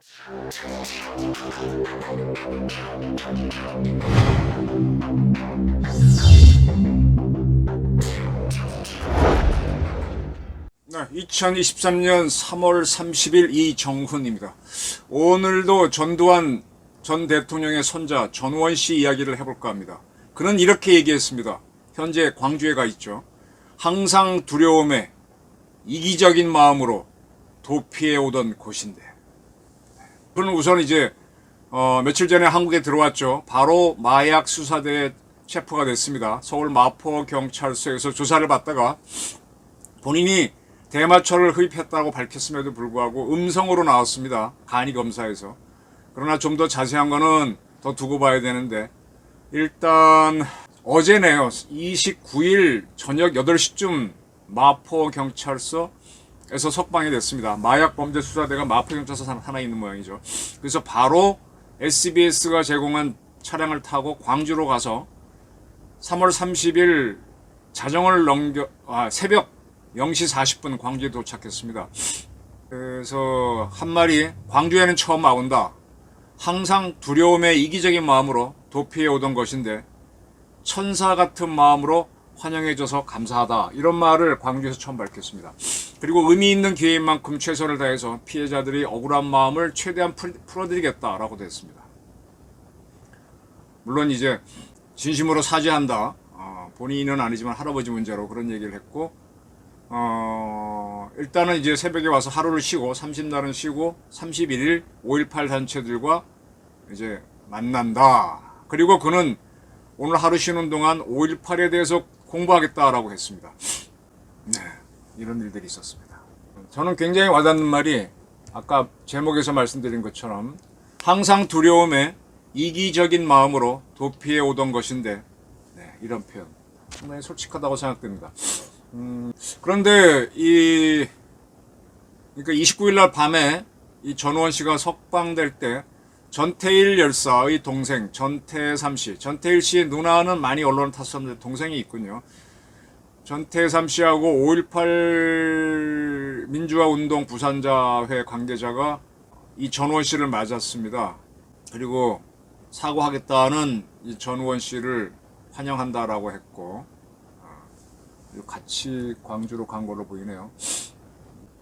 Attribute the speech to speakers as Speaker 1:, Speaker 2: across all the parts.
Speaker 1: 네, 2023년 3월 30일 이정훈입니다. 오늘도 전두환 전 대통령의 손자 전우원 씨 이야기를 해볼까 합니다. 그는 이렇게 얘기했습니다. 현재 광주에 가 있죠. 항상 두려움에 이기적인 마음으로 도피해 오던 곳인데. 그는 우선 이제 며칠 전에 한국에 들어왔죠. 바로 마약 수사대에 체포가 됐습니다. 서울 마포경찰서에서 조사를 받다가 본인이 대마초를 흡입했다고 밝혔음에도 불구하고 음성으로 나왔습니다. 간이 검사에서. 그러나 좀 더 자세한 거는 더 두고 봐야 되는데, 일단 어제네요. 29일 저녁 8시쯤 마포경찰서에서 석방이 됐습니다. 마약범죄수사대가 마포경찰서 하나 있는 모양이죠. 그래서 바로 SBS가 제공한 차량을 타고 광주로 가서 3월 30일 자정을 새벽 0시 40분 광주에 도착했습니다. 그래서 한 말이 광주에는 처음 와온다. 항상 두려움에 이기적인 마음으로 도피해 오던 것인데 천사 같은 마음으로 환영해줘서 감사하다. 이런 말을 광주에서 처음 밝혔습니다. 그리고 의미 있는 기회인 만큼 최선을 다해서 피해자들이 억울한 마음을 최대한 풀어드리겠다라고도 했습니다. 물론 이제 진심으로 사죄한다. 본인은 아니지만 할아버지 문제로 그런 얘기를 했고, 일단은 이제 새벽에 와서 하루를 쉬고 30날은 쉬고 31일 5.18 단체들과 이제 만난다. 그리고 그는 오늘 하루 쉬는 동안 5.18에 대해서 공부하겠다라고 했습니다. 네, 이런 일들이 있었습니다. 저는 굉장히 와닿는 말이 아까 제목에서 말씀드린 것처럼 항상 두려움에 이기적인 마음으로 도피해 오던 것인데, 네, 이런 표현 상당히 솔직하다고 생각됩니다. 그런데 그러니까 29일 날 밤에 이 전우원 씨가 석방될 때 전태일 열사의 동생 전태삼 씨, 전태일 씨의 누나는 많이 언론을 탔었는데 동생이 있군요. 전태삼 씨하고 5.18 민주화운동 부산자회 관계자가 이 전우원 씨를 맞았습니다. 그리고 사과하겠다는 이 전우원 씨를 환영한다라고 했고, 같이 광주로 간 걸로 보이네요.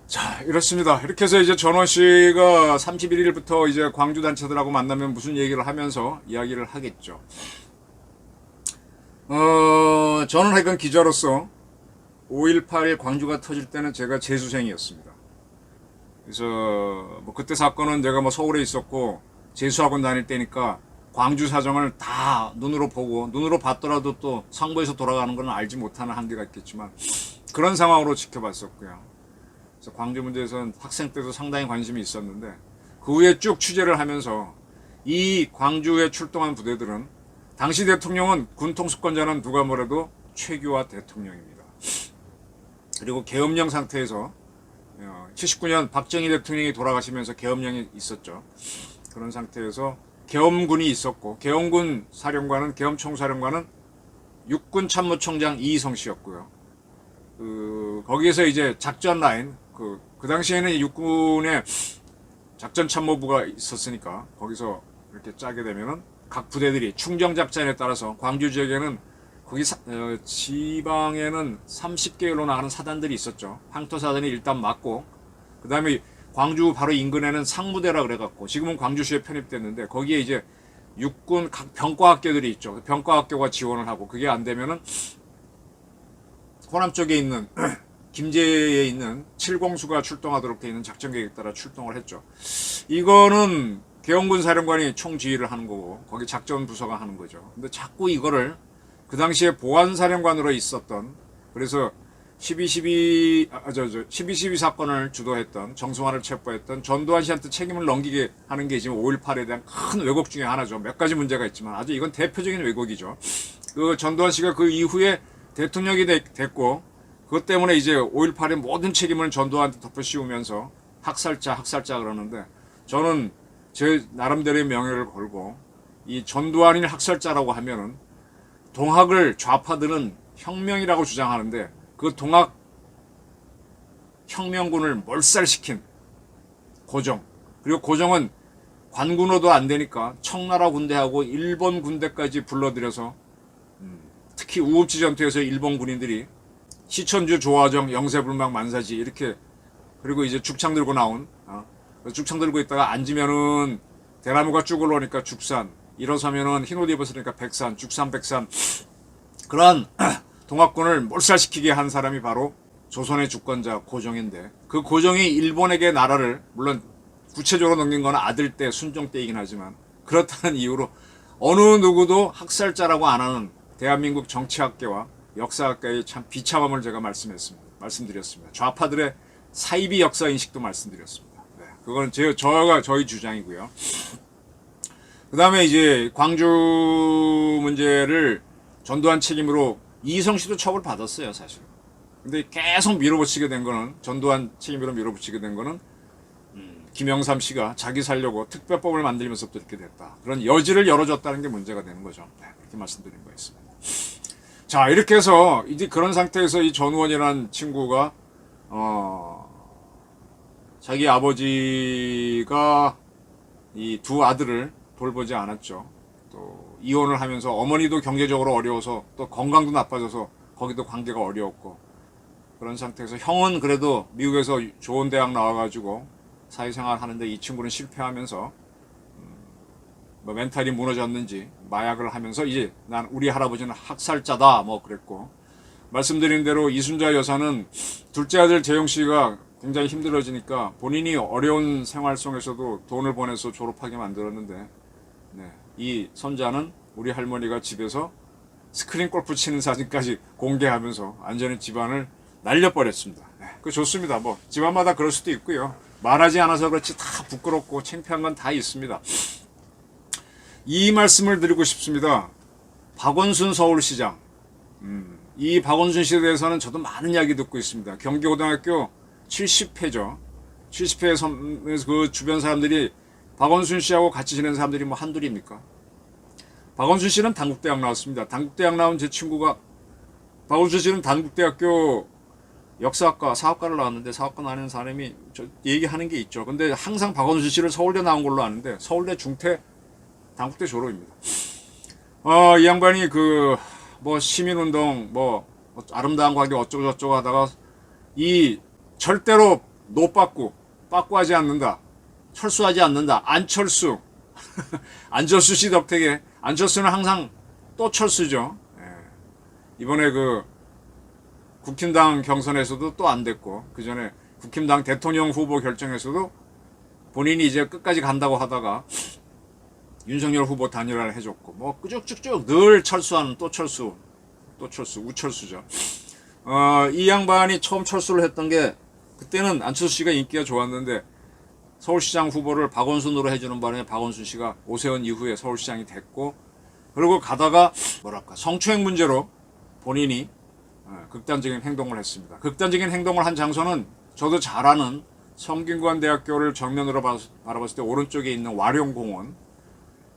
Speaker 1: 자, 이렇습니다. 이렇게 해서 이제 전원 씨가 31일부터 이제 광주 단체들하고 만나면 무슨 얘기를 하면서 이야기를 하겠죠. 저는 하여간 기자로서 5.18 광주가 터질 때는 제가 재수생이었습니다. 그래서 뭐 그때 사건은 제가 뭐 서울에 있었고 재수학원 다닐 때니까 광주 사정을 다 눈으로 보고, 눈으로 봤더라도 또 상부에서 돌아가는 건 알지 못하는 한계가 있겠지만 그런 상황으로 지켜봤었고요. 그래서 광주 문제에서는 학생 때도 상당히 관심이 있었는데 그 후에 쭉 취재를 하면서 이 광주에 출동한 부대들은 당시 대통령은 군통수권자는 누가 뭐래도 최규하 대통령입니다. 그리고 계엄령 상태에서 79년 박정희 대통령이 돌아가시면서 계엄령이 있었죠. 그런 상태에서 계엄군이 있었고, 계엄군 사령관은, 계엄총사령관은 육군 참모총장 이희성 씨였고요. 거기에서 이제 작전 라인, 그 당시에는 육군의 작전 참모부가 있었으니까, 거기서 이렇게 짜게 되면은 각 부대들이 충정작전에 따라서 광주 지역에는 거기 지방에는 30개로 나가는 사단들이 있었죠. 황토사단이 일단 맞고, 그 다음에 광주 바로 인근에는 상무대라 그래갖고 지금은 광주시에 편입됐는데 거기에 이제 육군 각 병과학교들이 있죠. 병과학교가 지원을 하고 그게 안 되면은 호남 쪽에 있는 김제에 있는 7공수가 출동하도록 되어 있는 작전 계획에 따라 출동을 했죠. 이거는 계엄군 사령관이 총지휘를 하는 거고 거기 작전 부서가 하는 거죠. 근데 자꾸 이거를 그 당시에 보안사령관으로 있었던, 그래서 12.12 사건을 주도했던, 정승환을 체포했던 전두환 씨한테 책임을 넘기게 하는 게 지금 5.18에 대한 큰 왜곡 중에 하나죠. 몇 가지 문제가 있지만 아주 이건 대표적인 왜곡이죠. 그 전두환 씨가 그 이후에 대통령이 됐고, 그것 때문에 이제 5.18의 모든 책임을 전두환한테 덮어씌우면서 학살자 그러는데, 저는 제 나름대로의 명예를 걸고 이 전두환이 학살자라고 하면은 동학을 좌파들은 혁명이라고 주장하는데 그 동학 혁명군을 몰살시킨 고종, 그리고 고종은 관군호도 안 되니까 청나라 군대하고 일본 군대까지 불러들여서 특히 우읍지 전투에서 일본 군인들이 시천주, 조화정, 영세불망, 만사지 이렇게 그리고 이제 죽창 들고 나온 죽창 들고 있다가 앉으면은 대나무가 쭉 올라오니까 죽산, 일어서면은 흰옷 입었으니까 백산, 죽산, 백산 그러한 동학군을 몰살시키게 한 사람이 바로 조선의 주권자 고종인데 그 고종이 일본에게 나라를 물론 구체적으로 넘긴 건 아들 때 순종 때이긴 하지만 그렇다는 이유로 어느 누구도 학살자라고 안 하는 대한민국 정치학계와 역사학계의 참 비참함을 제가 말씀드렸습니다. 좌파들의 사이비 역사 인식도 말씀드렸습니다. 네, 그건 저희 주장이고요. 그 다음에 이제 광주 문제를 전두환 책임으로 이희성 씨도 처벌 받았어요, 사실. 근데 계속 밀어붙이게 된 거는 전두환 책임으로 밀어붙이게 된 거는 김영삼 씨가 자기 살려고 특별법을 만들면서부터 이렇게 됐다. 그런 여지를 열어줬다는 게 문제가 되는 거죠. 네, 그렇게 말씀드린 거였습니다. 자, 이렇게 해서 이제 그런 상태에서 이 전우원이라는 친구가 자기 아버지가 이 두 아들을 돌보지 않았죠. 또 이혼을 하면서 어머니도 경제적으로 어려워서 또 건강도 나빠져서 거기도 관계가 어려웠고 그런 상태에서 형은 그래도 미국에서 좋은 대학 나와가지고 사회생활 하는데 이 친구는 실패하면서 뭐 멘탈이 무너졌는지 마약을 하면서 이제 난 우리 할아버지는 학살자다 뭐 그랬고 말씀드린 대로 이순자 여사는 둘째 아들 재용 씨가 굉장히 힘들어지니까 본인이 어려운 생활 속에서도 돈을 보내서 졸업하게 만들었는데 네, 이 손자는 우리 할머니가 집에서 스크린 골프 치는 사진까지 공개하면서 완전히 집안을 날려버렸습니다. 네, 그 좋습니다. 뭐 집안마다 그럴 수도 있고요. 말하지 않아서 그렇지 다 부끄럽고 창피한 건 다 있습니다. 이 말씀을 드리고 싶습니다. 박원순 서울시장. 이 박원순 씨에 대해서는 저도 많은 이야기 듣고 있습니다. 경기고등학교 70회죠. 70회 그 주변 사람들이 박원순 씨하고 같이 지낸 사람들이 뭐 한둘입니까? 박원순 씨는 단국대학 나왔습니다. 단국대학 나온 제 친구가 박원순 씨는 단국대학교 역사학과, 사학과를 나왔는데 사학과 나는 사람이 저 얘기하는 게 있죠. 근데 항상 박원순 씨를 서울대 나온 걸로 아는데 서울대 중퇴 단국대 졸업입니다. 이 양반이 뭐 시민운동 뭐 아름다운 관계 어쩌고 저쩌고 하다가 이 절대로 빠꾸하지 않는다. 철수하지 않는다. 안철수. 안철수 씨 덕택에 안철수는 항상 또 철수죠. 예. 이번에 국힘당 경선에서도 또 안 됐고 그 전에 국힘당 대통령 후보 결정에서도 본인이 이제 끝까지 간다고 하다가 윤석열 후보 단일화를 해줬고 뭐 끄죽쭉쭉 늘 철수하는 또 철수 우철수죠. 이 양반이 처음 철수를 했던 게 그때는 안철수 씨가 인기가 좋았는데 서울시장 후보를 박원순으로 해주는 바람에 박원순 씨가 오세훈 이후에 서울시장이 됐고 그리고 가다가 성추행 문제로 본인이 극단적인 행동을 했습니다. 극단적인 행동을 한 장소는 저도 잘 아는 성균관대학교를 정면으로 바라봤을 때 오른쪽에 있는 와룡공원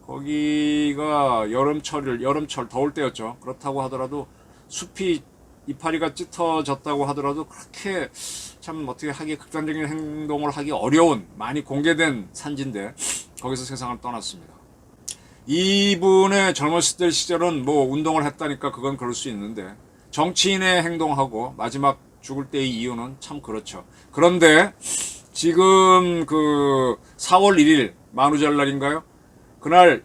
Speaker 1: 거기가 여름철 더울 때였죠. 그렇다고 하더라도 숲이 이파리가 짙어졌다고 하더라도 그렇게 참 어떻게 하기 극단적인 행동을 하기 어려운 많이 공개된 산지인데 거기서 세상을 떠났습니다. 이분의 젊었을 때 시절은 뭐 운동을 했다니까 그건 그럴 수 있는데 정치인의 행동하고 마지막 죽을 때의 이유는 참 그렇죠. 그런데 지금 4월 1일 만우절날인가요? 그날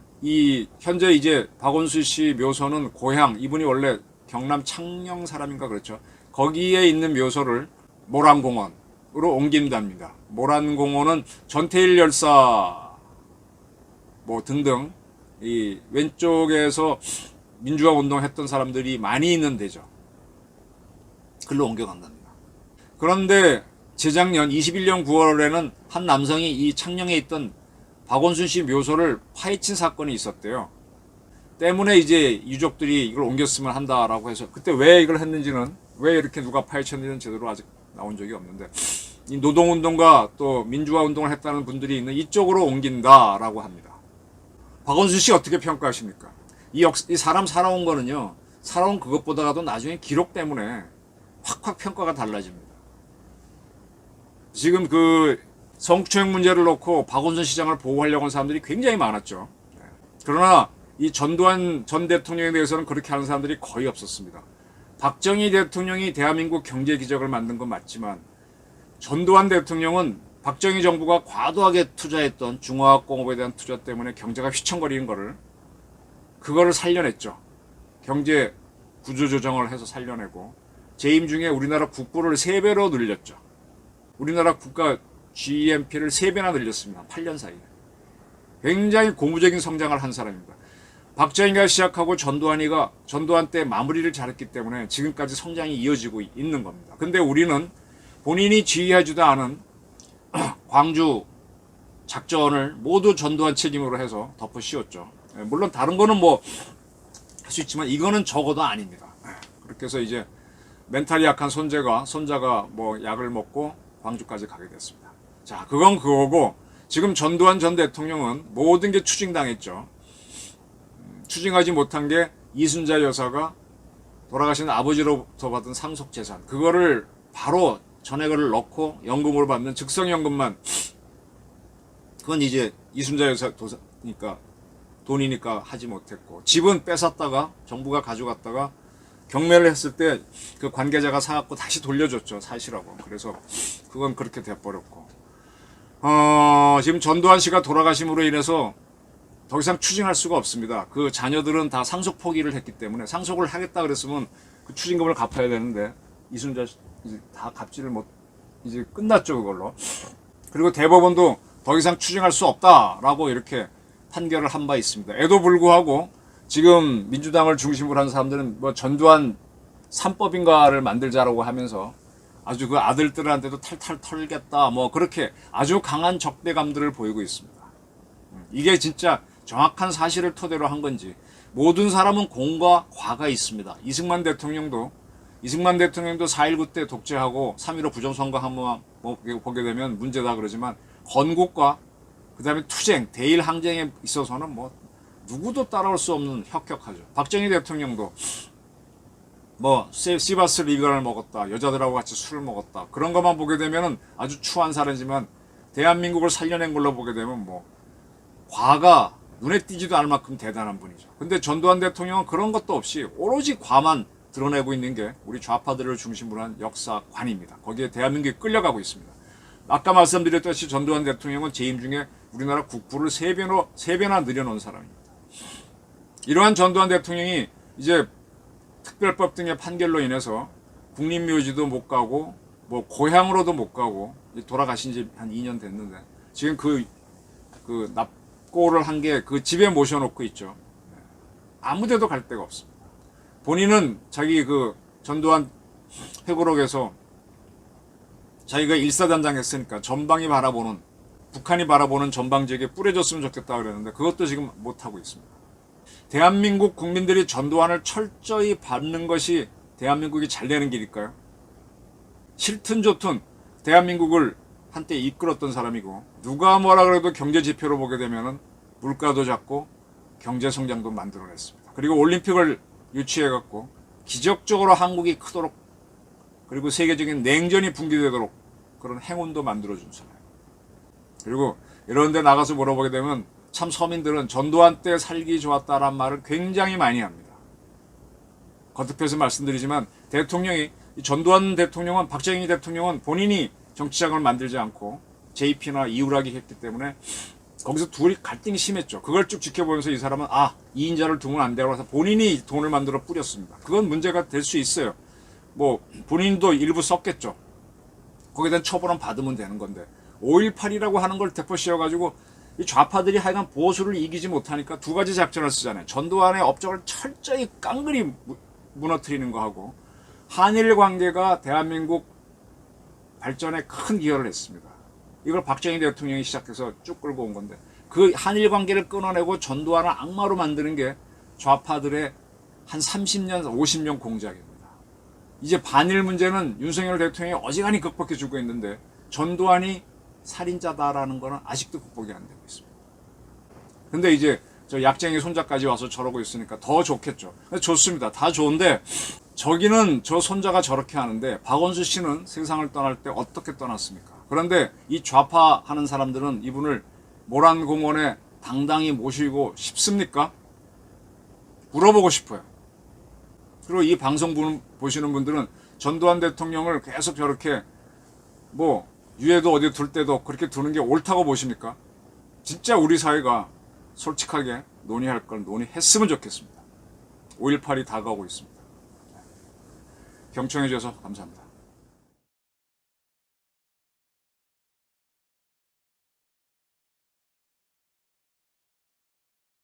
Speaker 1: 현재 이제 박원순 씨 묘소는 고향 이분이 원래 경남 창녕 사람인가 그렇죠. 거기에 있는 묘소를 모란공원으로 옮긴답니다. 모란공원은 전태일 열사 뭐 등등 이 왼쪽에서 민주화 운동했던 사람들이 많이 있는 데죠. 글로 옮겨간답니다. 그런데 재작년 21년 9월에는 한 남성이 이 창녕에 있던 박원순 씨 묘소를 파헤친 사건이 있었대요. 때문에 이제 유족들이 이걸 옮겼으면 한다라고 해서 그때 왜 이걸 했는지는 왜 이렇게 누가 파헤쳤는지는 제대로 아직 나온 적이 없는데 이 노동운동과 또 민주화 운동을 했다는 분들이 있는 이쪽으로 옮긴다라고 합니다. 박원순 씨 어떻게 평가하십니까? 이 사람 살아온 거는요. 살아온 그것보다도 나중에 기록 때문에 확 평가가 달라집니다. 지금 성추행 문제를 놓고 박원순 시장을 보호하려고 하는 사람들이 굉장히 많았죠. 그러나 이 전두환 전 대통령에 대해서는 그렇게 하는 사람들이 거의 없었습니다. 박정희 대통령이 대한민국 경제 기적을 만든 건 맞지만 전두환 대통령은 박정희 정부가 과도하게 투자했던 중화학공업에 대한 투자 때문에 경제가 휘청거리는 그거를 살려냈죠. 경제 구조조정을 해서 살려내고 재임 중에 우리나라 국부를 3배로 늘렸죠. 우리나라 국가 GNP를 3배나 늘렸습니다. 8년 사이에. 굉장히 고무적인 성장을 한 사람입니다. 박정희가 시작하고 전두환 때 마무리를 잘했기 때문에 지금까지 성장이 이어지고 있는 겁니다. 근데 우리는 본인이 지휘하지도 않은 광주 작전을 모두 전두환 책임으로 해서 덮어 씌웠죠. 물론 다른 거는 뭐 할 수 있지만 이거는 적어도 아닙니다. 그렇게 해서 이제 멘탈이 약한 손자가 뭐 약을 먹고 광주까지 가게 됐습니다. 자, 그건 그거고 지금 전두환 전 대통령은 모든 게 추징당했죠. 추징하지 못한 게 이순자 여사가 돌아가신 아버지로부터 받은 상속재산, 그거를 바로 전액을 넣고 연금으로 받는 즉성연금만, 그건 이제 이순자 여사 돈이니까 하지 못했고, 집은 뺏었다가 정부가 가져갔다가 경매를 했을 때 그 관계자가 사갖고 다시 돌려줬죠. 사실하고. 그래서 그건 그렇게 돼버렸고, 지금 전두환 씨가 돌아가심으로 인해서 더 이상 추징할 수가 없습니다. 그 자녀들은 다 상속 포기를 했기 때문에, 상속을 하겠다 그랬으면 그 추징금을 갚아야 되는데 이순자 이제 다 갚지를 못, 이제 끝났죠, 그걸로. 그리고 대법원도 더 이상 추징할 수 없다라고 이렇게 판결을 한 바 있습니다. 에도 불구하고 지금 민주당을 중심으로 한 사람들은 뭐 전두환 3법인가를 만들자라고 하면서 아주 그 아들들한테도 탈탈 털겠다, 뭐 그렇게 아주 강한 적대감들을 보이고 있습니다. 이게 진짜 정확한 사실을 토대로 한 건지, 모든 사람은 공과 과가 있습니다. 이승만 대통령도 4.19 때 독재하고 3.15 부정선거 한번 보게 되면 문제다 그러지만, 건국과 그 다음에 투쟁, 대일 항쟁에 있어서는 뭐 누구도 따라올 수 없는 혁혁하죠. 박정희 대통령도 뭐 시바스 리간을 먹었다, 여자들하고 같이 술을 먹었다, 그런 것만 보게 되면은 아주 추한 사례지만, 대한민국을 살려낸 걸로 보게 되면 뭐 과가 눈에 띄지도 않을 만큼 대단한 분이죠. 근데 전두환 대통령은 그런 것도 없이 오로지 과만 드러내고 있는 게 우리 좌파들을 중심으로 한 역사관입니다. 거기에 대한민국이 끌려가고 있습니다. 아까 말씀드렸듯이 전두환 대통령은 재임 중에 우리나라 국부를 3배나 늘려놓은 사람입니다. 이러한 전두환 대통령이 이제 특별법 등의 판결로 인해서 국립묘지도 못 가고 뭐 고향으로도 못 가고 돌아가신 지 한 2년 됐는데, 지금 그 납고를 한 게 그 집에 모셔놓고 있죠. 아무데도 갈 데가 없습니다. 본인은 자기 그 전두환 회고록에서 자기가 일사단장 했으니까 북한이 바라보는 전방 지역에 뿌려줬으면 좋겠다 그랬는데 그것도 지금 못하고 있습니다. 대한민국 국민들이 전두환을 철저히 받는 것이 대한민국이 잘 되는 길일까요? 싫든 좋든 대한민국을 한때 이끌었던 사람이고, 누가 뭐라 그래도 경제 지표로 보게 되면은 물가도 작고 경제 성장도 만들어냈습니다. 그리고 올림픽을 유치해갖고 기적적으로 한국이 크도록, 그리고 세계적인 냉전이 붕괴되도록 그런 행운도 만들어준 사람. 그리고 이런 데 나가서 물어보게 되면 참 서민들은 전두환 때 살기 좋았다란 말을 굉장히 많이 합니다. 거듭해서 말씀드리지만 전두환 대통령은, 박정희 대통령은 본인이 정치장을 만들지 않고 JP나 이우락이 했기 때문에 거기서 둘이 갈등이 심했죠. 그걸 쭉 지켜보면서 이 사람은 2인자를 두면 안 되고 해서 본인이 돈을 만들어 뿌렸습니다. 그건 문제가 될 수 있어요. 뭐 본인도 일부 썼겠죠. 거기에 대한 처벌은 받으면 되는 건데, 5.18이라고 하는 걸 대포 씌워가지고 이 좌파들이 하여간 보수를 이기지 못하니까 두 가지 작전을 쓰잖아요. 전두환의 업적을 철저히 깡그리 무너뜨리는 거 하고, 한일 관계가 대한민국 발전에 큰 기여를 했습니다. 이걸 박정희 대통령이 시작해서 쭉 끌고 온 건데, 그 한일 관계를 끊어내고 전두환을 악마로 만드는 게 좌파들의 한 30년, 50년 공작입니다. 이제 반일 문제는 윤석열 대통령이 어지간히 극복해주고 있는데, 전두환이 살인자다라는 거는 아직도 극복이 안 되고 있습니다. 근데 이제 저 약쟁이 손자까지 와서 저러고 있으니까 더 좋겠죠. 좋습니다. 다 좋은데, 저기는 저 손자가 저렇게 하는데 박원순 씨는 세상을 떠날 때 어떻게 떠났습니까? 그런데 이 좌파하는 사람들은 이분을 모란공원에 당당히 모시고 싶습니까? 물어보고 싶어요. 그리고 이 방송 보시는 분들은 전두환 대통령을 계속 저렇게 뭐 유해도 어디 둘 때도 그렇게 두는 게 옳다고 보십니까? 진짜 우리 사회가 솔직하게 논의할 걸 논의했으면 좋겠습니다. 5.18이 다가오고 있습니다. 경청해 주셔서 감사합니다.